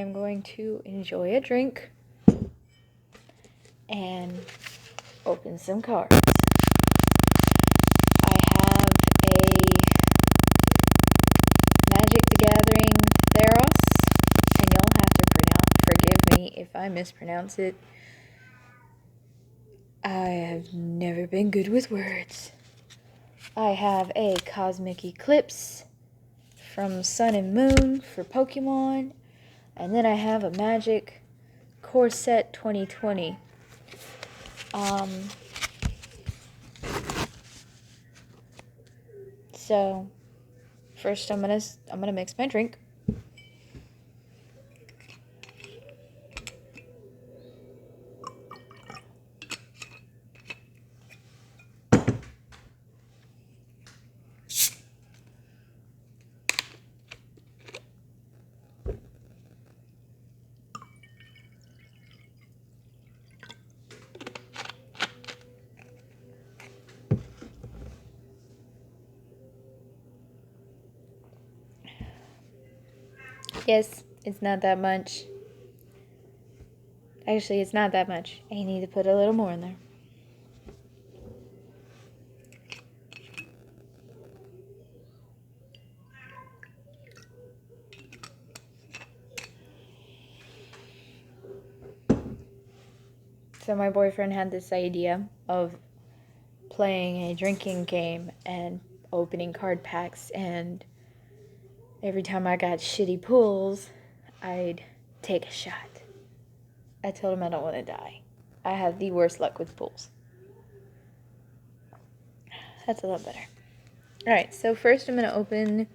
am going to enjoy a drink and open some cards. I have a Magic the Gathering Theros, and you'll have to forgive me if I mispronounce it. I have never been good with words. I have a Cosmic Eclipse from Sun and Moon for Pokemon, and then I have a Magic Core Set 2020. So first I'm gonna mix my drink. Yes, it's not that much. Actually, it's not that much. I need to put a little more in there. So my boyfriend had this idea of playing a drinking game and opening card packs, and every time I got shitty pulls, I'd take a shot. I told him I don't want to die. I have the worst luck with pulls. That's a lot better. Alright, so first I'm going to open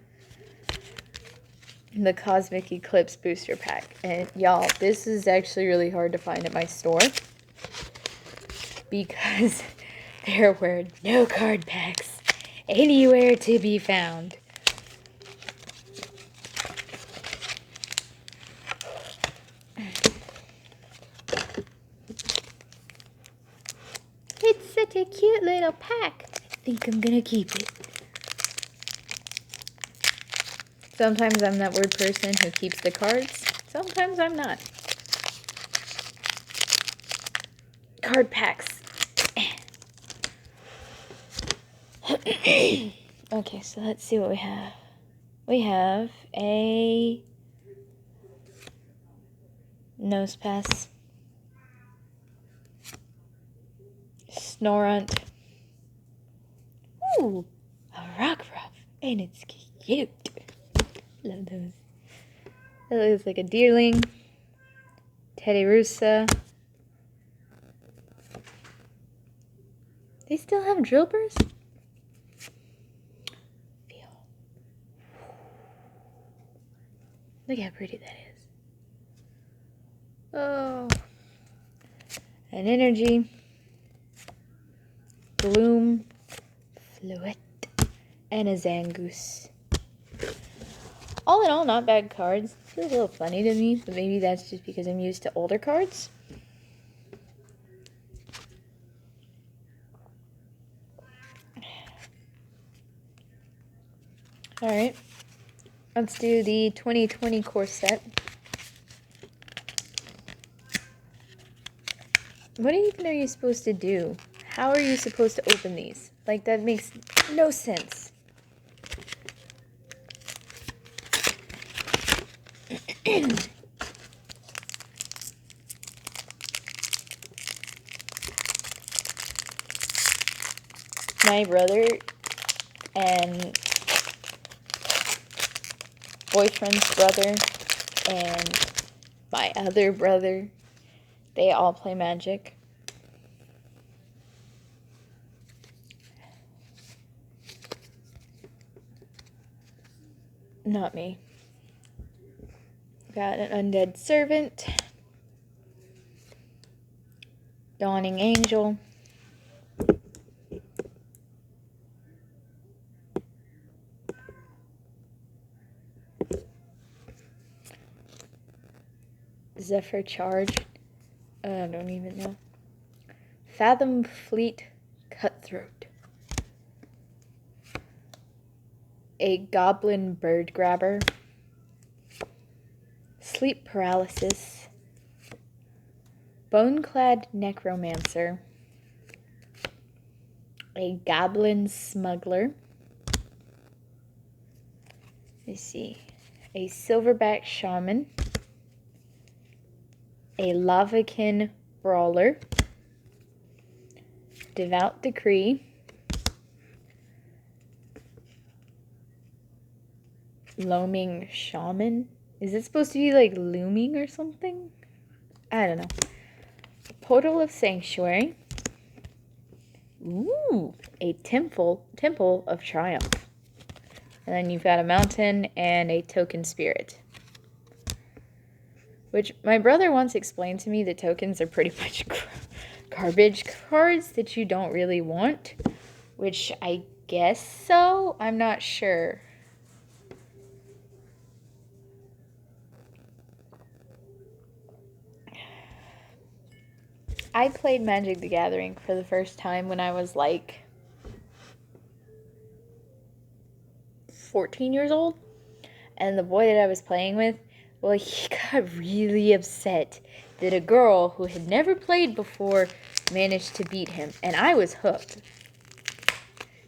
the Cosmic Eclipse booster pack. And y'all, this is actually really hard to find at my store, because there were no card packs anywhere to be found. It's such a cute little pack. I think I'm gonna keep it. Sometimes I'm that weird person who keeps the cards. Sometimes I'm not. Card packs. Okay, so let's see what we have. We have a Nosepass, Snorunt. Ooh, a Rockruff, and it's cute. Love those. That looks like a Deerling, Teddiursa. They still have Drillburs? Feel. Look how pretty that is. Oh. An Energy, Bloom, Fluet, and a Zangoose. All in all, not bad cards. Feels a little funny to me, but maybe that's just because I'm used to older cards. Alright, let's do the 2020 core set. What even are you supposed to do? How are you supposed to open these? Like, that makes no sense. My brother and boyfriend's brother and my other brother, they all play Magic. Not me. Got an Undead Servant, Dawning Angel, Zephyr Charge, I don't even know, Fathom Fleet Cutthroat, a Goblin Bird Grabber, Sleep Paralysis, Boneclad Necromancer, a Goblin Smuggler, let's see, a Silverback Shaman, a Lavakin Brawler, Devout Decree, Loaming Shaman. Is it supposed to be like looming or something? I don't know. Portal of Sanctuary. Ooh, a Temple of Triumph. And then you've got a Mountain and a Token Spirit. Which my brother once explained to me that tokens are pretty much garbage cards that you don't really want. Which I guess so. I'm not sure. I played Magic the Gathering for the first time when I was like 14 years old. And the boy that I was playing with, well, he got really upset that a girl who had never played before managed to beat him. And I was hooked.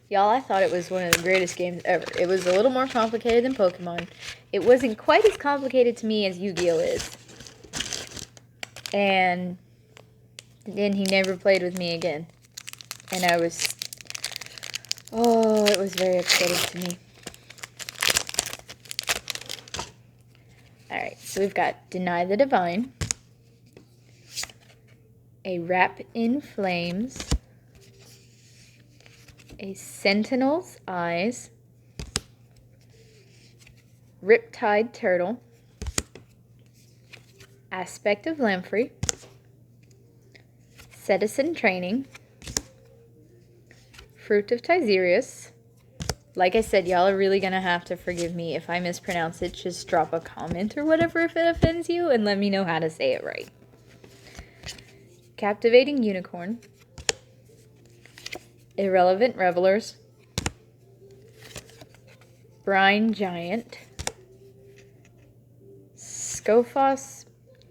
Y'all, I thought it was one of the greatest games ever. It was a little more complicated than Pokemon. It wasn't quite as complicated to me as Yu-Gi-Oh! Is. And then he never played with me again. And I was... oh, it was very upsetting to me. Alright, so we've got Deny the Divine, a Wrap in Flames, a Sentinel's Eyes, Riptide Turtle, Aspect of Lamprey, Citizen Training, Fruit of Tizerius. Like I said, y'all are really going to have to forgive me if I mispronounce it. Just drop a comment or whatever if it offends you and let me know how to say it right. Captivating Unicorn, Irrelevant Revelers, Brine Giant, Scophos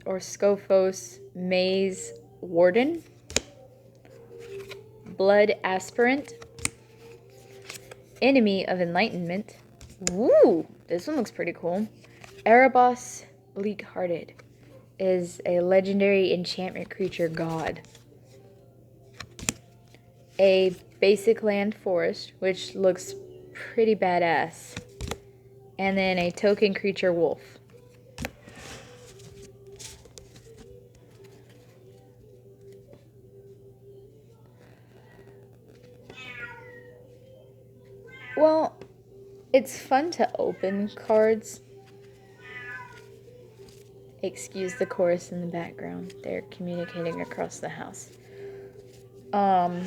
or Scophos Maze Warden, Blood Aspirant, Enemy of Enlightenment. Woo! This one looks pretty cool. Erebos Bleak-Hearted is a legendary enchantment creature god. A basic land forest, which looks pretty badass. And then a token creature wolf. Well, it's fun to open cards. Excuse the chorus in the background. They're communicating across the house. I'm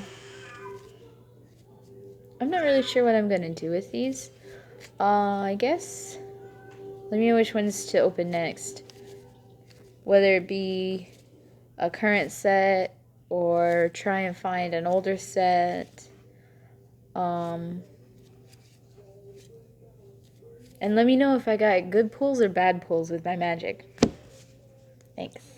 not really sure what I'm going to do with these. I guess... let me know which ones to open next. Whether it be a current set or try and find an older set. And let me know if I got good pulls or bad pulls with my magic. Thanks.